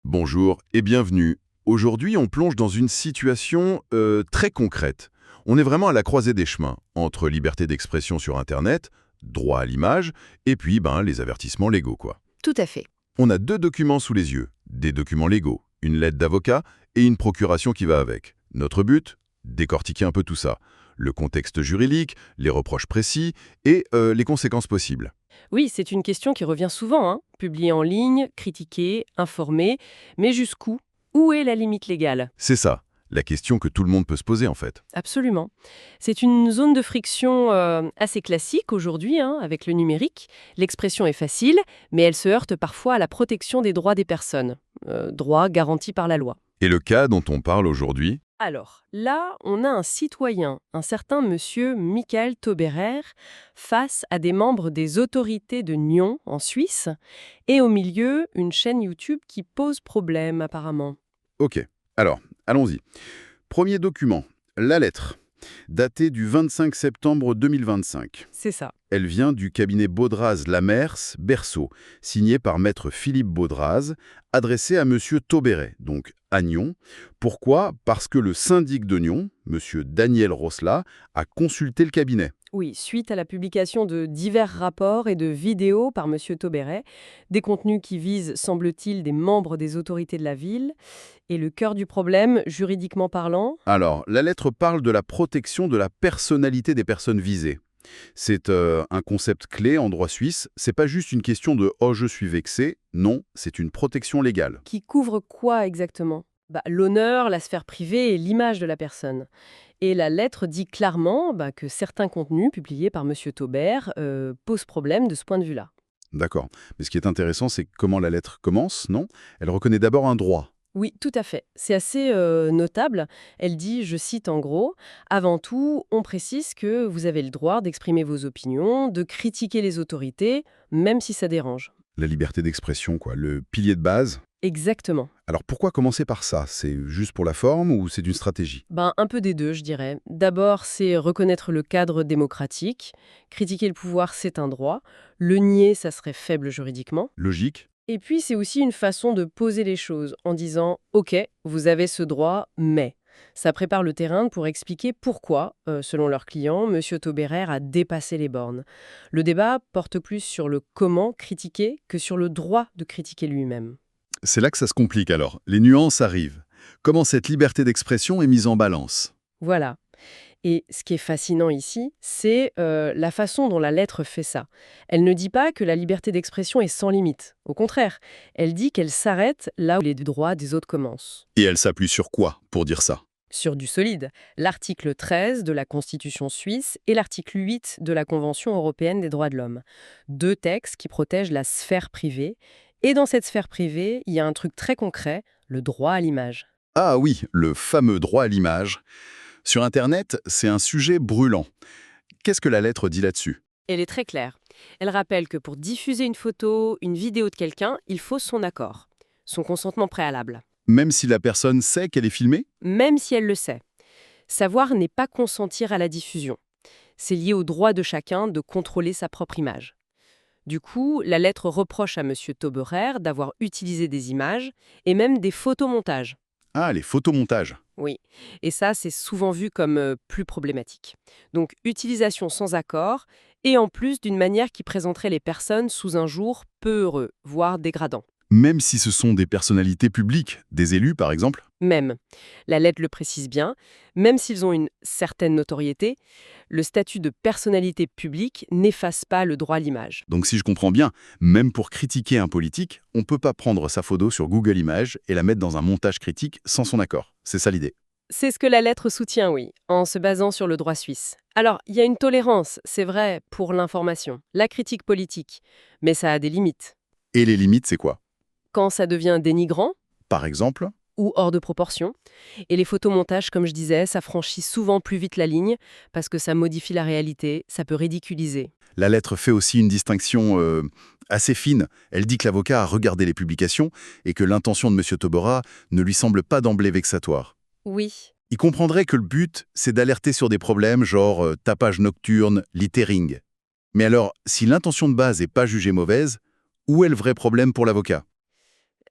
Bonjour et bienvenue. Aujourd'hui, on plonge dans une situation très concrète. On est vraiment à la croisée des chemins entre liberté d'expression sur Internet, droit à l'image, et puis les avertissements légaux, quoi. Tout à fait. On a deux documents sous les yeux, des documents légaux, une lettre d'avocat et une procuration qui va avec. Notre but? Décortiquer un peu tout ça. Le contexte juridique, les reproches précis et les conséquences possibles. Oui, c'est une question qui revient souvent, hein. Publier en ligne, critiquer, informer, mais jusqu'où? Où est la limite légale? C'est ça, la question que tout le monde peut se poser en fait. Absolument. C'est une zone de friction assez classique aujourd'hui, hein, avec le numérique. L'expression est facile, mais elle se heurte parfois à la protection des droits des personnes, droits garantis par la loi. Et le cas dont on parle aujourd'hui? Alors, là, on a un citoyen, un certain monsieur Michael Tauberer, face à des membres des autorités de Nyon, en Suisse, et au milieu, une chaîne YouTube qui pose problème, apparemment. Ok, alors, allons-y. Premier document, la lettre, datée du 25 septembre 2025. C'est ça. Elle vient du cabinet Baudraz-Lamers, Berceau, signée par maître Philippe Baudraz, adressée à monsieur Tauberet, donc à Nyon. Pourquoi? Parce que le syndic de Nyon, monsieur Daniel Rosla, a consulté le cabinet. Oui, suite à la publication de divers rapports et de vidéos par monsieur Tauberet, des contenus qui visent, semble-t-il, des membres des autorités de la ville, et le cœur du problème, juridiquement parlant. Alors, la lettre parle de la protection de la personnalité des personnes visées. C'est un concept clé en droit suisse. C'est pas juste une question de «oh, je suis vexé». Non, c'est une protection légale. Qui couvre quoi exactement? L'honneur, la sphère privée et l'image de la personne. Et la lettre dit clairement que certains contenus publiés par monsieur Taubert posent problème de ce point de vue-là. D'accord. Mais ce qui est intéressant, c'est comment la lettre commence, non? Elle reconnaît d'abord un droit. Oui, tout à fait. C'est assez notable. Elle dit, je cite en gros, «Avant tout, on précise que vous avez le droit d'exprimer vos opinions, de critiquer les autorités, même si ça dérange.» La liberté d'expression, quoi, le pilier de base. Exactement. Alors pourquoi commencer par ça? C'est juste pour la forme ou c'est une stratégie? Un peu des deux, je dirais. D'abord, c'est reconnaître le cadre démocratique. Critiquer le pouvoir, c'est un droit. Le nier, ça serait faible juridiquement. Logique? Et puis, c'est aussi une façon de poser les choses en disant «Ok, vous avez ce droit, mais...» Ça prépare le terrain pour expliquer pourquoi, selon leurs clients, M. Tauberer a dépassé les bornes. Le débat porte plus sur le comment critiquer que sur le droit de critiquer lui-même. C'est là que ça se complique alors. Les nuances arrivent. Comment cette liberté d'expression est mise en balance? Voilà. Et ce qui est fascinant ici, c'est la façon dont la lettre fait ça. Elle ne dit pas que la liberté d'expression est sans limite. Au contraire, elle dit qu'elle s'arrête là où les droits des autres commencent. Et elle s'appuie sur quoi pour dire ça? Sur du solide, l'article 13 de la Constitution suisse et l'article 8 de la Convention européenne des droits de l'homme. Deux textes qui protègent la sphère privée. Et dans cette sphère privée, il y a un truc très concret, le droit à l'image. Ah oui, le fameux droit à l'image. Sur Internet, c'est un sujet brûlant. Qu'est-ce que la lettre dit là-dessus? Elle est très claire. Elle rappelle que pour diffuser une photo, une vidéo de quelqu'un, il faut son accord, son consentement préalable, Même si la personne sait qu'elle est filmée? même si elle le sait. Savoir n'est pas consentir à la diffusion. C'est lié au droit de chacun de contrôler sa propre image. Du coup, la lettre reproche à M. Tauberer d'avoir utilisé des images et même des photomontages. Ah, les photomontages. Oui, et ça, c'est souvent vu comme plus problématique. Donc, utilisation sans accord, et en plus d'une manière qui présenterait les personnes sous un jour peu heureux, voire dégradant. Même si ce sont des personnalités publiques, des élus par exemple? Même, la lettre le précise bien, même s'ils ont une certaine notoriété, le statut de personnalité publique n'efface pas le droit à l'image. Donc si je comprends bien, même pour critiquer un politique, on ne peut pas prendre sa photo sur Google Images et la mettre dans un montage critique sans son accord. C'est ça l'idée. C'est ce que la lettre soutient, oui, en se basant sur le droit suisse. Alors, il y a une tolérance, c'est vrai, pour l'information, la critique politique, mais ça a des limites. Et les limites, c'est quoi? Quand ça devient dénigrant Par exemple? ou hors de proportion, et les photomontages, comme je disais, ça franchit souvent plus vite la ligne, parce que ça modifie la réalité, ça peut ridiculiser. La lettre fait aussi une distinction assez fine. Elle dit que l'avocat a regardé les publications et que l'intention de M. Tobora ne lui semble pas d'emblée vexatoire. Oui. Il comprendrait que le but, c'est d'alerter sur des problèmes genre tapage nocturne, littering. Mais alors, si l'intention de base n'est pas jugée mauvaise, où est le vrai problème pour l'avocat?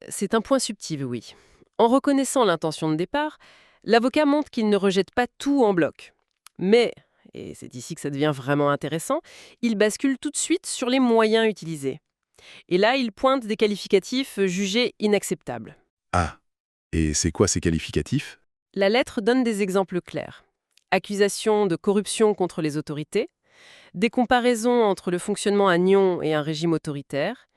C'est un point subtil, oui. En reconnaissant l'intention de départ, l'avocat montre qu'il ne rejette pas tout en bloc. Mais, et c'est ici que ça devient vraiment intéressant, il bascule tout de suite sur les moyens utilisés. Et là, il pointe des qualificatifs jugés inacceptables. Ah, et c'est quoi ces qualificatifs? La lettre donne des exemples clairs. Accusation de corruption contre les autorités, des comparaisons entre le fonctionnement à Nyon et un régime autoritaire,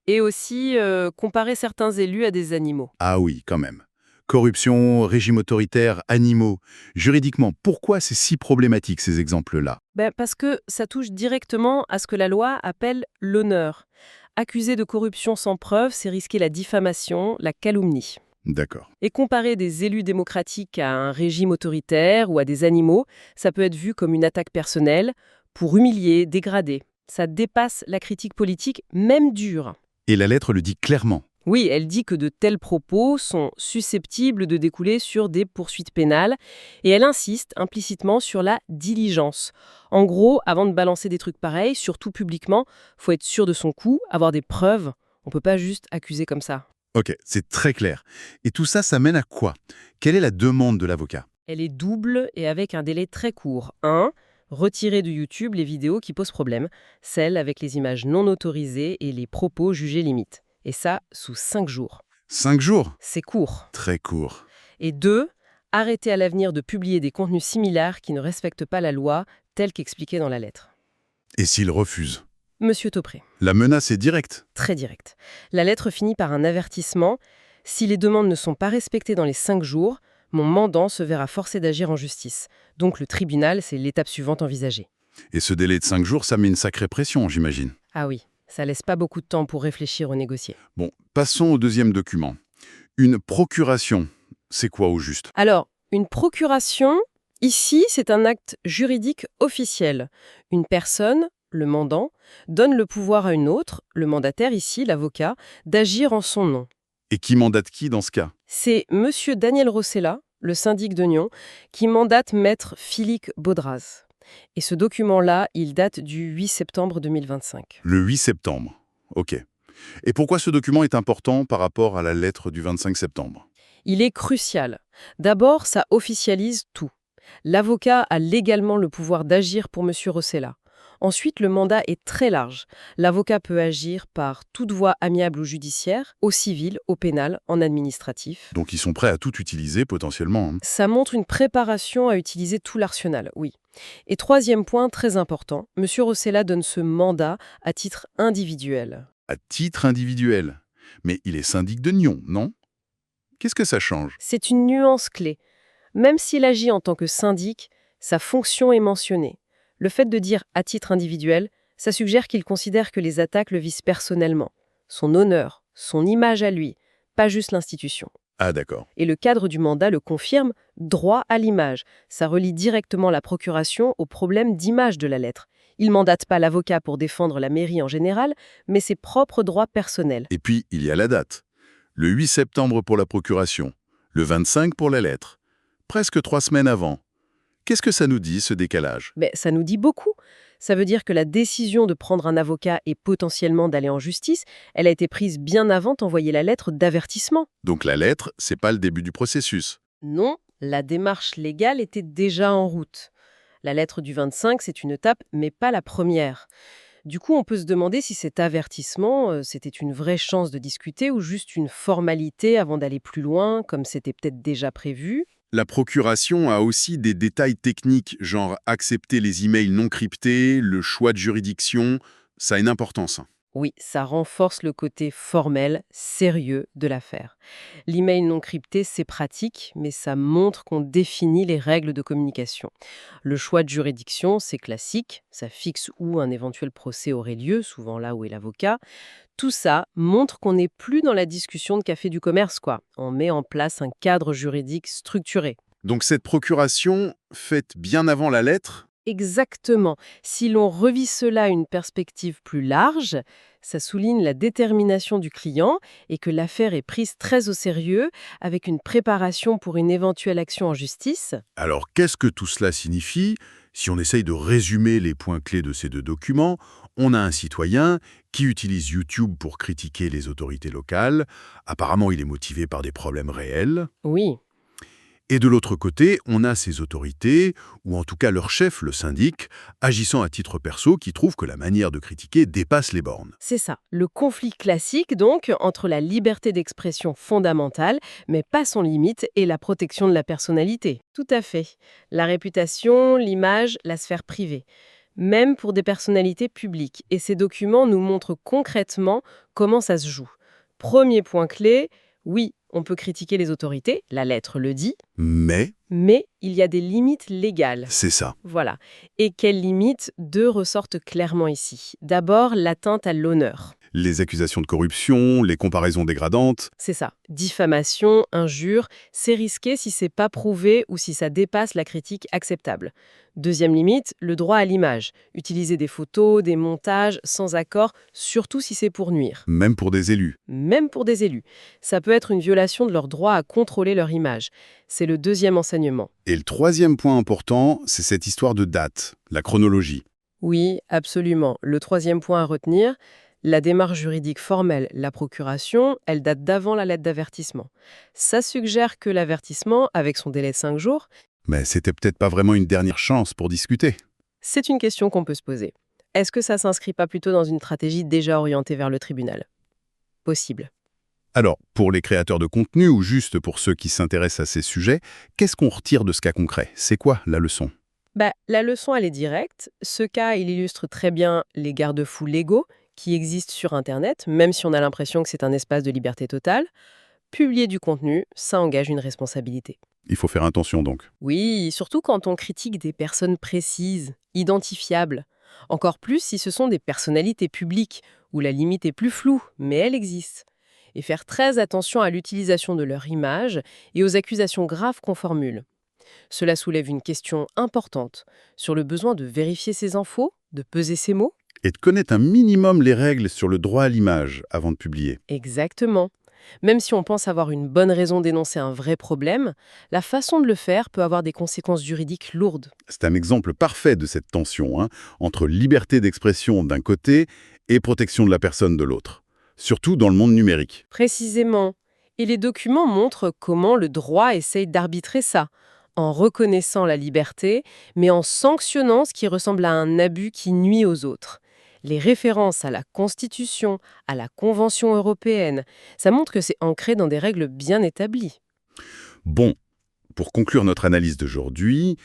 et aussi comparer certains élus à des animaux. Ah oui, quand même. Corruption, régime autoritaire, animaux. Juridiquement, pourquoi c'est si problématique ces exemples-là? Parce que ça touche directement à ce que la loi appelle l'honneur. Accuser de corruption sans preuve, c'est risquer la diffamation, la calomnie. D'accord. Et comparer des élus démocratiques à un régime autoritaire ou à des animaux, ça peut être vu comme une attaque personnelle pour humilier, dégrader. Ça dépasse la critique politique, même dure. Et la lettre le dit clairement. Oui, elle dit que de tels propos sont susceptibles de découler sur des poursuites pénales et elle insiste implicitement sur la diligence. En gros, avant de balancer des trucs pareils, surtout publiquement, faut être sûr de son coup, avoir des preuves. On peut pas juste accuser comme ça. Ok, c'est très clair. Et tout ça, ça mène à quoi? Quelle est la demande de l'avocat? Elle est double et avec un délai très court. 1. Retirer de YouTube les vidéos qui posent problème, celles avec les images non autorisées et les propos jugés limites. Et ça, sous 5 jours. 5 jours? C'est court. Très court. Et 2. Arrêter à l'avenir de publier des contenus similaires qui ne respectent pas la loi, telle qu'expliquée dans la lettre. Et s'il refuse? Monsieur Topré. La menace est directe. Très direct. La lettre finit par un avertissement. Si les demandes ne sont pas respectées dans les 5 jours, mon mandant se verra forcé d'agir en justice. Donc le tribunal, c'est l'étape suivante envisagée. Et ce délai de 5 jours, ça met une sacrée pression, j'imagine. Ah oui, ça laisse pas beaucoup de temps pour réfléchir ou négocier. Bon, passons au deuxième document. Une procuration, c'est quoi au juste? Alors, une procuration, ici, c'est un acte juridique officiel. Une personne, le mandant, donne le pouvoir à une autre, le mandataire ici, l'avocat, d'agir en son nom. Et qui mandate qui dans ce cas? C'est Monsieur Daniel Rossella, le syndic de Nyon, qui mandate maître Philippe Baudraz. Et ce document-là, il date du 8 septembre 2025. Le 8 septembre. Ok. Et pourquoi ce document est important par rapport à la lettre du 25 septembre? Il est crucial. D'abord, ça officialise tout. L'avocat a légalement le pouvoir d'agir pour Monsieur Rossella. Ensuite, le mandat est très large. L'avocat peut agir par toute voie amiable ou judiciaire, au civil, au pénal, en administratif. Donc ils sont prêts à tout utiliser potentiellement, hein. Ça montre une préparation à utiliser tout l'arsenal, oui. Et troisième point très important, M. Rossella donne ce mandat à titre individuel. À titre individuel. Mais il est syndic de Nyon, non? Qu'est-ce que ça change? C'est une nuance clé. Même s'il agit en tant que syndic, sa fonction est mentionnée. Le fait de dire à titre individuel, ça suggère qu'il considère que les attaques le visent personnellement. Son honneur, son image à lui, pas juste l'institution. Ah d'accord. Et le cadre du mandat le confirme, droit à l'image. Ça relie directement la procuration au problème d'image de la lettre. Il mandate pas l'avocat pour défendre la mairie en général, mais ses propres droits personnels. Et puis, il y a la date. Le 8 septembre pour la procuration. Le 25 pour la lettre. Presque 3 semaines avant. Qu'est-ce que ça nous dit, ce décalage? Mais ça nous dit beaucoup. Ça veut dire que la décision de prendre un avocat et potentiellement d'aller en justice, elle a été prise bien avant d'envoyer la lettre d'avertissement. Donc la lettre, c'est pas le début du processus. Non, la démarche légale était déjà en route. La lettre du 25, c'est une étape, mais pas la première. Du coup, on peut se demander si cet avertissement, c'était une vraie chance de discuter ou juste une formalité avant d'aller plus loin, comme c'était peut-être déjà prévu. La procuration a aussi des détails techniques, genre accepter les emails non cryptés, le choix de juridiction. Ça a une importance, hein. Oui, ça renforce le côté formel, sérieux de l'affaire. L'email non crypté, c'est pratique, mais ça montre qu'on définit les règles de communication. Le choix de juridiction, c'est classique, ça fixe où un éventuel procès aurait lieu, souvent là où est l'avocat. Tout ça montre qu'on n'est plus dans la discussion de café du commerce, quoi. On met en place un cadre juridique structuré. Donc cette procuration, faite bien avant la lettre, Exactement. Si l'on revit cela à une perspective plus large, ça souligne la détermination du client et que l'affaire est prise très au sérieux avec une préparation pour une éventuelle action en justice. alors qu'est-ce que tout cela signifie Si on essaye de résumer les points clés de ces deux documents, on a un citoyen qui utilise YouTube pour critiquer les autorités locales. Apparemment, il est motivé par des problèmes réels. Oui, Et de l'autre côté, on a ces autorités, ou en tout cas leur chef, le syndic, agissant à titre perso, qui trouve que la manière de critiquer dépasse les bornes. c'est ça. Le conflit classique, donc, entre la liberté d'expression fondamentale, mais pas sans limite, et la protection de la personnalité. Tout à fait. La réputation, l'image, la sphère privée. Même pour des personnalités publiques. Et ces documents nous montrent concrètement comment ça se joue. Premier point clé, oui, on peut critiquer les autorités, la lettre le dit, Mais mais il y a des limites légales. c'est ça. Voilà. Et quelles limites? Deux ressortent clairement ici. D'abord, l'atteinte à l'honneur. Les accusations de corruption, les comparaisons dégradantes. C'est ça. Diffamation, injure, c'est risqué si c'est pas prouvé ou si ça dépasse la critique acceptable. Deuxième limite, le droit à l'image. Utiliser des photos, des montages, sans accord, surtout si c'est pour nuire. Même pour des élus. Même pour des élus. Ça peut être une violation de leur droit à contrôler leur image. C'est le deuxième enseignement. Et le troisième point important, c'est cette histoire de date, la chronologie. Oui, absolument. Le troisième point à retenir, la démarche juridique formelle, la procuration, elle date d'avant la lettre d'avertissement. Ça suggère que l'avertissement, avec son délai de 5 jours, Mais c'était peut-être pas vraiment une dernière chance pour discuter. c'est une question qu'on peut se poser. Est-ce que ça s'inscrit pas plutôt dans une stratégie déjà orientée vers le tribunal? Possible. Alors, pour les créateurs de contenu ou juste pour ceux qui s'intéressent à ces sujets, qu'est-ce qu'on retire de ce cas concret? C'est quoi la leçon? La leçon, elle est directe. Ce cas, il illustre très bien les garde-fous légaux qui existent sur Internet, même si on a l'impression que c'est un espace de liberté totale. Publier du contenu, ça engage une responsabilité. Il faut faire attention donc. Oui, surtout quand on critique des personnes précises, identifiables. Encore plus si ce sont des personnalités publiques, où la limite est plus floue, mais elle existe. Et faire très attention à l'utilisation de leur image et aux accusations graves qu'on formule. Cela soulève une question importante sur le besoin de vérifier ses infos, de peser ses mots. Et de connaître un minimum les règles sur le droit à l'image avant de publier. Exactement. Même si on pense avoir une bonne raison d'énoncer un vrai problème, la façon de le faire peut avoir des conséquences juridiques lourdes. C'est un exemple parfait de cette tension entre liberté d'expression d'un côté et protection de la personne de l'autre. Surtout dans le monde numérique. Précisément. Et les documents montrent comment le droit essaye d'arbitrer ça, en reconnaissant la liberté, mais en sanctionnant ce qui ressemble à un abus qui nuit aux autres. Les références à la Constitution, à la Convention européenne, ça montre que c'est ancré dans des règles bien établies. Bon, pour conclure notre analyse d'aujourd'hui,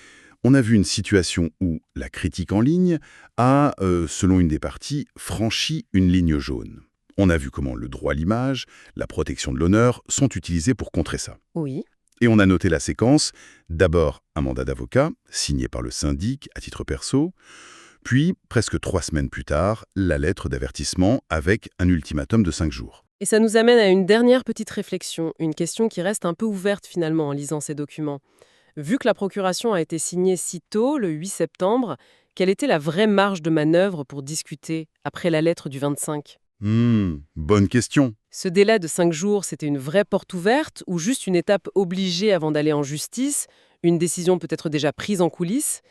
on a vu une situation où la critique en ligne a, selon une des parties, franchi une ligne jaune. On a vu comment le droit à l'image, la protection de l'honneur sont utilisés pour contrer ça. Oui. Et on a noté la séquence, d'abord un mandat d'avocat, signé par le syndic à titre perso, puis, presque 3 semaines plus tard, la lettre d'avertissement avec un ultimatum de 5 jours. Et ça nous amène à une dernière petite réflexion, une question qui reste un peu ouverte finalement en lisant ces documents. Vu que la procuration a été signée si tôt, le 8 septembre, quelle était la vraie marge de manœuvre pour discuter après la lettre du 25? Bonne question. Ce délai de 5 jours, c'était une vraie porte ouverte ou juste une étape obligée avant d'aller en justice, une décision peut-être déjà prise en coulisses?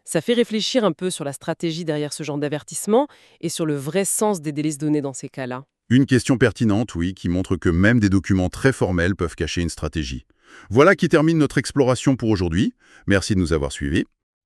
Ça fait réfléchir un peu sur la stratégie derrière ce genre d'avertissement et sur le vrai sens des délices donnés dans ces cas-là. Une question pertinente, oui, qui montre que même des documents très formels peuvent cacher une stratégie. Voilà qui termine notre exploration pour aujourd'hui. Merci de nous avoir suivis.